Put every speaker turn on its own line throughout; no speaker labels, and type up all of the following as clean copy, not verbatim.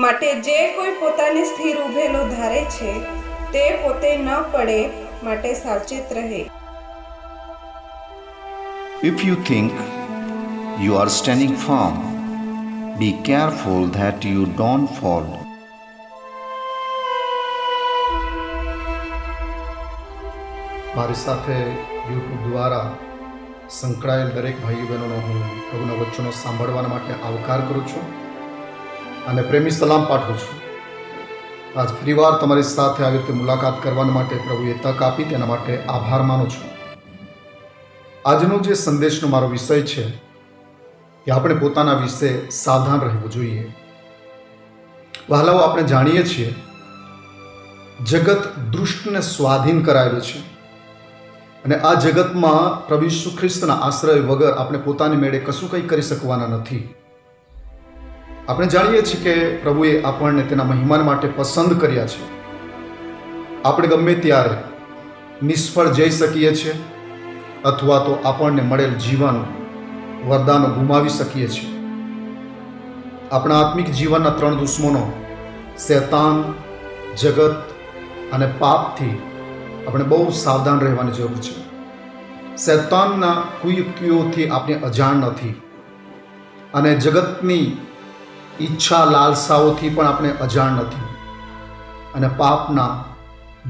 માટે જે કોઈ પોતાને સ્થિર ઊભેલો ધારે છે તે પોતે ન પડે માટે સાવચેત રહે.
If you think you are standing firm, be careful that you don't fall.
મારી સાથે યુટ્યુબ દ્વારા સંકળાયેલ દરેક ભાઈ બહેનોનો હું પ્રભુના વચનો સાંભળવા માટે આવકાર કરું છું અને પ્રેમી સલામ પાઠવું છું. આજ ફરીવાર તમારી સાથે આવી રીતે મુલાકાત કરવા માટે પ્રભુએ તક આપી, તેના માટે આભાર માનું છું. આજનો જે સંદેશનો મારો વિષય છે કે આપણે પોતાના વિશે સાવધાન રહેવું જોઈએ. વહાલાઓ, આપણે જાણીએ છીએ જગત દુષ્ટને સ્વાધીન કરાયેલું છે અને આ જગતમાં પ્રભુ ઈસુ ખ્રિસ્તના આશ્રય વગર આપણે પોતાની મેળે કશું કંઈ કરી શકવાના નથી. આપણે જાણીએ છીએ કે પ્રભુએ આપણને તેના મહિમા માટે પસંદ કર્યા છે. આપણે ગમે ત્યારે નિષ્ફળ જઈ શકીએ છીએ અથવા તો આપણને મળેલ જીવન વરદાનો ગુમાવી શકીએ છીએ. આપણા આત્મિક જીવનના 3 દુશ્મનો શૈતાન, જગત અને પાપથી આપણે બહુ સાવધાન રહેવાની જરૂર છે. શૈતાનના કુયુક્તિઓથી આપણે અજાણ નથી અને જગતની ઈચ્છા લાલસાઓથી પણ આપણે અજાણ નથી અને પાપના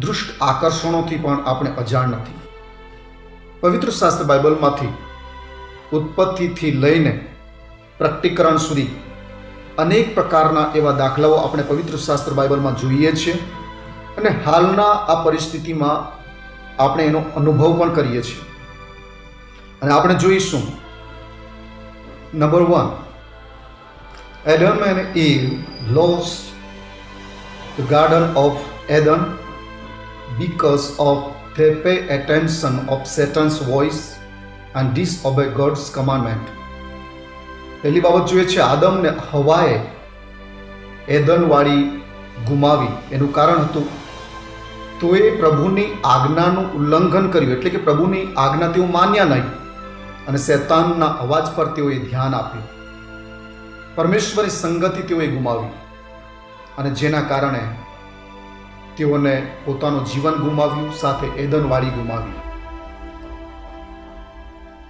દુષ્ટ આકર્ષણોથી પણ આપણે અજાણ નથી. પવિત્ર શાસ્ત્ર બાઇબલમાંથી ઉત્પત્તિથી લઈને પ્રકટીકરણ સુધી અનેક પ્રકારના એવા દાખલાઓ આપણે પવિત્ર શાસ્ત્ર બાઇબલમાં જોઈએ છીએ અને હાલના આ પરિસ્થિતિમાં આપણે એનો અનુભવ પણ કરીએ છીએ. અને આપણે જોઈશું, number 1, Adam and Eve lost the Garden of Eden because of they pay attention of Satan's voice and disobey God's commandment. પહેલી બાબત જોઈએ છે, આદમ ને હવાએ એદનવાળી ગુમાવી. એનું કારણ હતું તોએ પ્રભુની આજ્ઞાનું ઉલ્લંઘન કર્યું, એટલે કે પ્રભુની આજ્ઞા તેઓ માન્યા નહીં અને શૈતાનના અવાજ પર તેઓએ ધ્યાન આપ્યું. પરમેશ્વરની સંગતિ તેઓએ ગુમાવી અને જેના કારણે તેઓને પોતાનું જીવન ગુમાવ્યું, સાથે એદનવાળી ગુમાવી.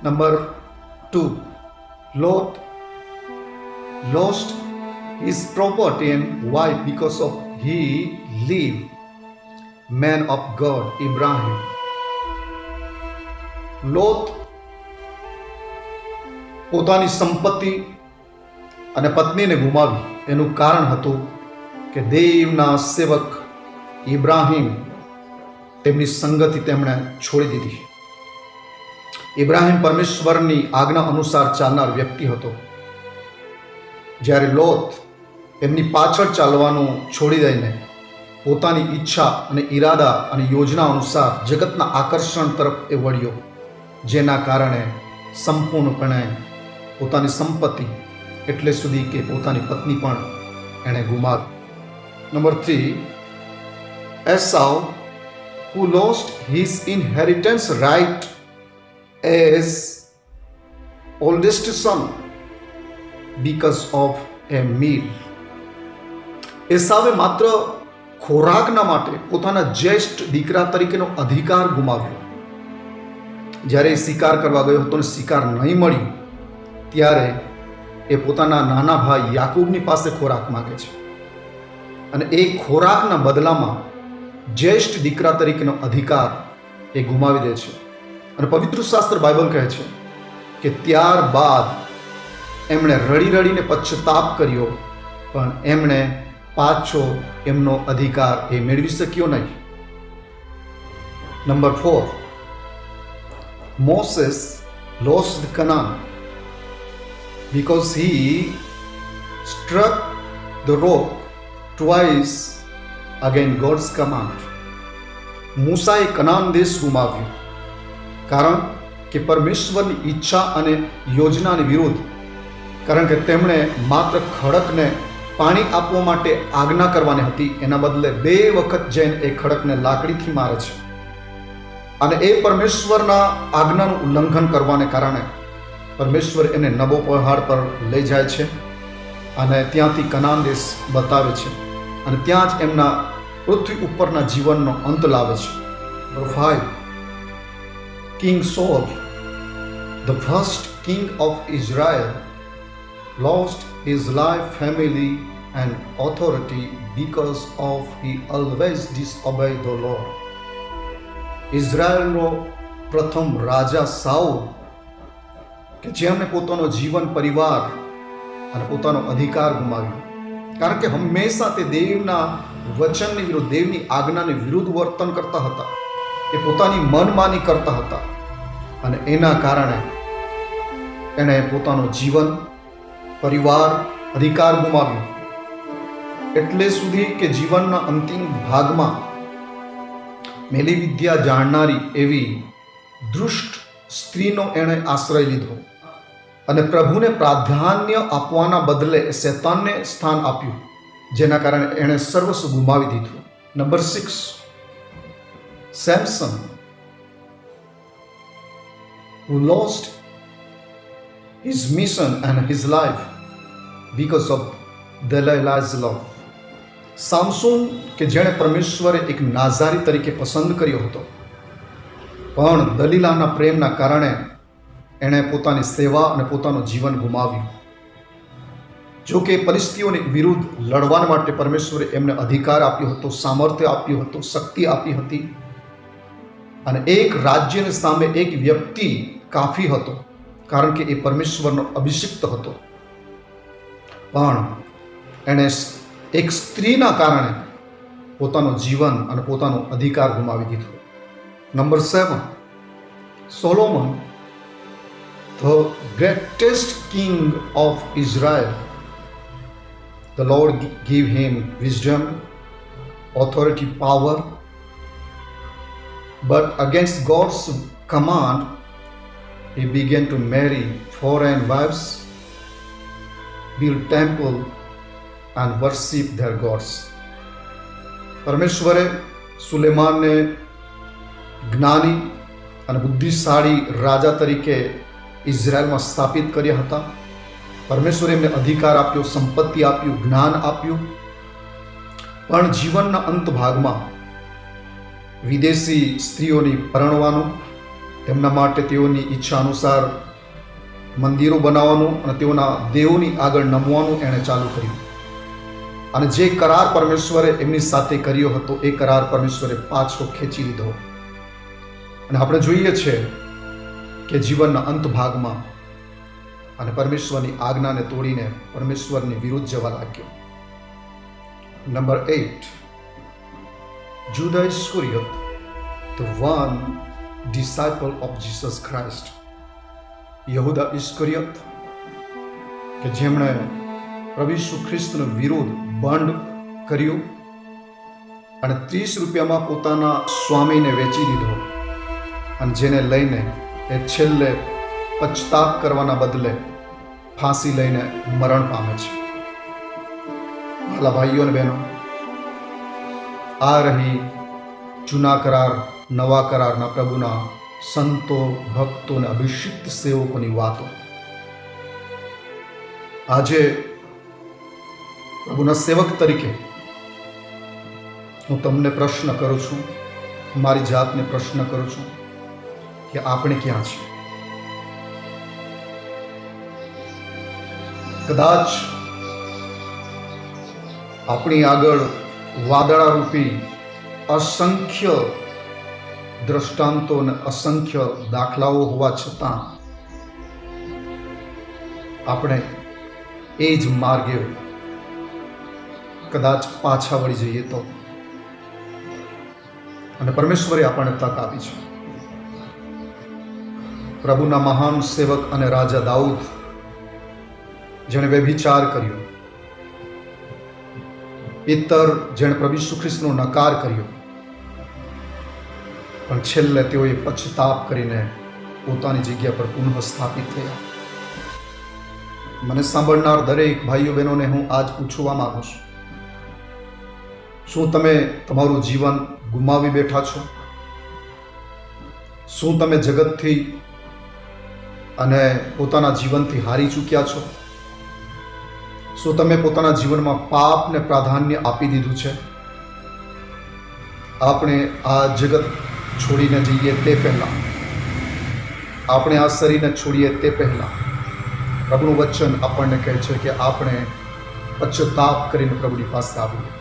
Number 2, Lot lost his property and wife because of he lived man of God Abraham. લોત પોતાની સંપત્તિ અને પત્નીને ગુમાવી. એનું કારણ હતું કે દેવના સેવક ઇબ્રાહિમ તેમની સંગતિ તેમણે છોડી દીધી. ઇબ્રાહિમ પરમેશ્વરની આજ્ઞા અનુસાર ચાલનાર વ્યક્તિ હતો, જ્યારે લોત એમની પાછળ ચાલવાનું છોડી દઈને પોતાની ઈચ્છા અને ઈરાદા અને યોજના અનુસાર જગતના આકર્ષણ તરફ એ વળ્યો, જેના કારણે સંપૂર્ણપણે પોતાની સંપત્તિ એટલે સુધી કે પોતાની પત્ની પણ એણે ગુમાવી. Number 3, Esau, who lost his inheritance right as oldest son because of a meal. એસાવે માત્ર ખોરાકના માટે પોતાના જ્યેષ્ઠ દીકરા તરીકેનો અધિકાર ગુમાવ્યો. જ્યારે એ શિકાર કરવા ગયો હતો અને શિકાર નહીં મળ્યું, ત્યારે એ પોતાના નાના ભાઈ યાકૂબની પાસે ખોરાક માગે છે અને એ ખોરાકના બદલામાં જ્યેષ્ઠ દીકરા તરીકેનો અધિકાર એ ગુમાવી દે છે. અને પવિત્ર શાસ્ત્ર બાઇબલ કહે છે કે ત્યારબાદ એમણે રડી રડીને પશ્ચાતાપ કર્યો, પણ એમણે પાછો એમનો અધિકાર એ મેળવી શક્યો નહીં. Number 4, Moses lost Canaan because he struck the rock twice against God's command. મૂસાએ કનાન દેશ ગુમાવ્યો કારણ કે પરમેશ્વરની ઈચ્છા અને યોજનાની વિરુદ્ધ, કારણ કે તેમણે માત્ર ખડકને પાણી આપવા માટે આજ્ઞા કરવાની હતી, એના બદલે 2 વખત જઈને એ ખડકને લાકડીથી મારે છે અને એ પરમેશ્વરના આજ્ઞાનું ઉલ્લંઘન કરવાને કારણે પરમેશ્વર એને નબો પહાડ પર લઈ જાય છે અને ત્યાંથી કનાન દેશ બતાવે છે અને ત્યાં જ એમના પૃથ્વી ઉપરના જીવનનો અંત લાવે છે. Number 5, King Saul, the first king of Israel, lost his life, family and authority because of he always disobeyed the Lord. ઇઝરાયલનો પ્રથમ રાજા સાઉલ કે જેમણે પોતાનો જીવન, પરિવાર અને પોતાનો અધિકાર ગુમાવ્યો, કારણ કે હંમેશા તે દેવના વચનની વિરુદ્ધ, દેવની આજ્ઞાની વિરુદ્ધ વર્તન કરતા હતા. એ પોતાની મનમાની કરતા હતા અને એના કારણે એણે પોતાનું જીવન, પરિવાર, અધિકાર ગુમાવ્યો. એટલે સુધી કે જીવનના અંતિમ ભાગમાં મેલી વિદ્યા જાણનારી એવી દુષ્ટ સ્ત્રીનો એણે આશ્રય લીધો અને પ્રભુને પ્રાધાન્ય આપવાના બદલે શૈતાનને સ્થાન આપ્યું, જેના કારણે એણે સર્વસ્વ ગુમાવી દીધું. Number 6, Samson, who lost his mission and his life because of Delilah's love. સામસોન કે જેણે પરમેશ્વરે એક નાઝારી તરીકે પસંદ કર્યો હતો, પણ દલીલાના પ્રેમના કારણે એણે પોતાની સેવા અને પોતાનું જીવન ગુમાવ્યું. જો કે પરિસ્થિતિઓની વિરુદ્ધ લડવા માટે પરમેશ્વરે એમને અધિકાર આપ્યો હતો, સામર્થ્ય આપ્યું હતું, શક્તિ આપી હતી અને એક રાજ્યની સામે એક વ્યક્તિ કાફી હતો, કારણ કે એ પરમેશ્વરનો અભિષિક્ત હતો. પણ એણે એક સ્ત્રીના કારણે પોતાનું જીવન અને પોતાનો અધિકાર ગુમાવી દીધો. Number 7, Solomon, the greatest king of Israel. The Lord gave him wisdom, authority, power, but against God's command, he began to marry foreign wives, build temple and worship their gods. પરમેશ્વરે સુલેમાનને જ્ઞાની અને બુદ્ધિશાળી રાજા તરીકે ઇઝરાયલમાં સ્થાપિત કર્યા હતા. પરમેશ્વરે એમને અધિકાર આપ્યો, સંપત્તિ આપ્યું, જ્ઞાન આપ્યું, પણ જીવનના અંત ભાગમાં વિદેશી સ્ત્રીઓની પરણવાનું, તેમના માટે તેઓની ઈચ્છા અનુસાર મંદિરો બનાવવાનું અને તેઓના દેવોની આગળ નમવાનું એણે ચાલુ કર્યું. અને જે કરાર પરમેશ્વરે એમની સાથે કર્યો હતો એ કરાર પરમેશ્વરે પાછો ખેંચી લીધો. અને આપણે જોઈએ છે કે જીવનના અંત ભાગમાં અને પરમેશ્વરની આજ્ઞાને તોડીને પરમેશ્વરની વિરુદ્ધ જવા લાગ્યો. Number 8, Judas Iscariot, the one disciple of Jesus Christ. યહૂદા ઇસ્કરિયત કે જેમણે પ્રભુ ઈસુ ખ્રિસ્તનો વિરોધ બંધ કર્યો અને 30 રૂપિયામાં પોતાના સ્વામીને વેચી દીધો અને જેને લઈને એ છેલ્લે પશ્ચાતાપ કરવાના બદલે ફાંસી લઈને મરણ પામે છે. ભલા ભાઈઓ અને બહેનો, આ રહી જૂના કરાર, નવા કરારના પ્રભુના સંતો, ભક્તો અને અભિષિક્ત સેવકોની વાતો. આજે પ્રભુના સેવક તરીકે હું તમને પ્રશ્ન કરું છું, મારી જાતને પ્રશ્ન કરું છું કે આપણે ક્યાં છીએ? કદાચ આપણી આગળ વાદળારૂપી અસંખ્ય દ્રષ્ટાંતો અને અસંખ્ય દાખલાઓ હોવા છતાં આપણે એ જ માર્ગે કદાચ પાછા વળી જઈએ તો. અને પરમેશ્વરે આપણને તક આપી છે. પ્રભુના મહાન સેવક અને રાજા દાઉદ, જેણે વ્યભિચાર કર્યો, પિત્તર જેણે પ્રભુ ઈસુ ખ્રિસ્તનો નકાર કર્યો, પણ છેલ્લે તેઓએ પશ્ચાતાપ કરીને પોતાની જગ્યા પર પુનઃ સ્થાપિત થયા. મને સાંભળનાર દરેક ભાઈઓ બહેનોને હું આજ પૂછવા માંગુ છું, શું તમે તમારું જીવન ગુમાવી બેઠા છો? શું તમે જગતથી અને પોતાના જીવનથી હારી ચૂક્યા છો? શું તમે પોતાના જીવનમાં પાપને પ્રાધાન્ય આપી દીધું છે? આપણે આ જગત છોડીને જઈએ તે પહેલાં, આપણે આ શરીરને છોડીએ તે પહેલાં પ્રભુનું વચન આપણને કહે છે કે આપણે પશ્ચાતાપ કરીને પ્રભુની પાસે આવીએ.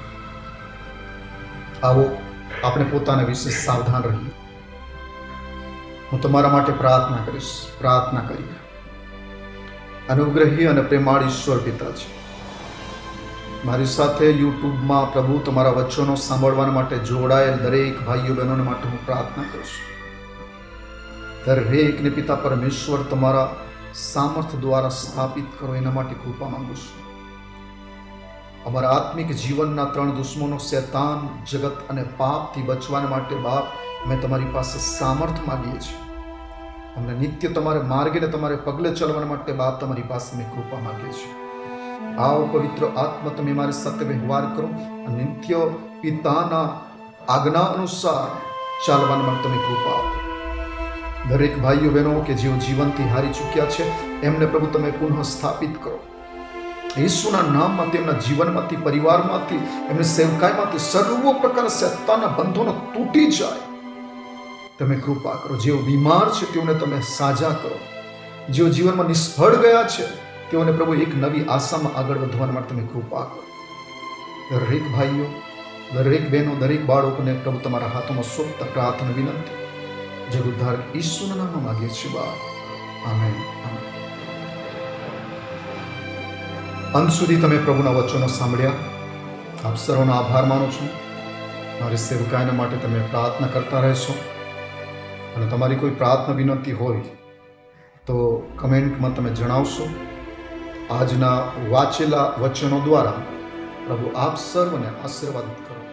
આવો આપણે પોતાના વિશે સાવધાન રહીએ. હું તમારા માટે પ્રાર્થના કરીશ. પ્રાર્થના કરીએ. અનુગ્રહી અને પ્રેમાળ ઈશ્વર પિતા છે, મારી સાથે યુટ્યુબમાં પ્રભુ તમારા વચનો સાંભળવા માટે જોડાયેલ દરેક ભાઈઓ બહેનોને માટે હું પ્રાર્થના કરું છું. દરેકને પિતા પરમેશ્વર તમારા સામર્થ્ય દ્વારા સ્થાપિત કરો, એના માટે કૃપા માંગુ છું. અમારા આત્મિક જીવનના 3 દુશ્મનો શૈતાન, જગત અને પાપથી બચવા માટે બાપ અમે તમારી પાસે સામર્થ્ય માંગીએ છીએ. અમને નિત્ય તમારે માર્ગે ને તમારે પગલે ચાલવા માટે બાપ તમારી પાસે અમે કૃપા માંગીએ છીએ. આવો પવિત્ર આત્મા તમે મારી સાથે વ્યવહાર કરો અને નિત્ય પિતાના આજ્ઞા અનુસાર ચાલવા માટે તમે કૃપા આપો. દરેક ભાઈઓ બહેનો કે જેઓ જીવનથી હારી ચૂક્યા છે એમને પ્રભુ તમે પુનઃ સ્થાપિત કરો. ઈસુના નામમાં તેમના જીવનમાંથી, પરિવારમાંથી, એમની સેવકાઈમાંથી સર્વ પ્રકાર શૈતાનના બંધનો તૂટી જાય. તમે કૃપા કરો. જેઓ બીમાર છે તેઓને તમે સાજા કરો. જેઓ જીવનમાં નિષ્ફળ ગયા છે તેઓને પ્રભુ એક નવી આશામાં આગળ વધવા માટે તમે કૃપા કરો. દરેક ભાઈઓ, દરેક બહેનો, દરેક બાળકોને પ્રભુ તમારા હાથોમાં સોંપતા પ્રાર્થના વિનંતી જગુદ્ધારક ઈસુના નામમાં માગીએ છીએ બાપ. આમેન. અંત સુધી તમે પ્રભુના વચનો સાંભળ્યા. આપ સર્વનો આભાર માનું છું. મારી સેવકાયના માટે તમે પ્રાર્થના કરતા રહેશો અને તમારી કોઈ પ્રાર્થના વિનંતી હોય તો કમેન્ટમાં તમે જણાવશો. આજના વાંચેલા વચનો દ્વારા પ્રભુ આપ સર્વને આશીર્વાદિત કરો.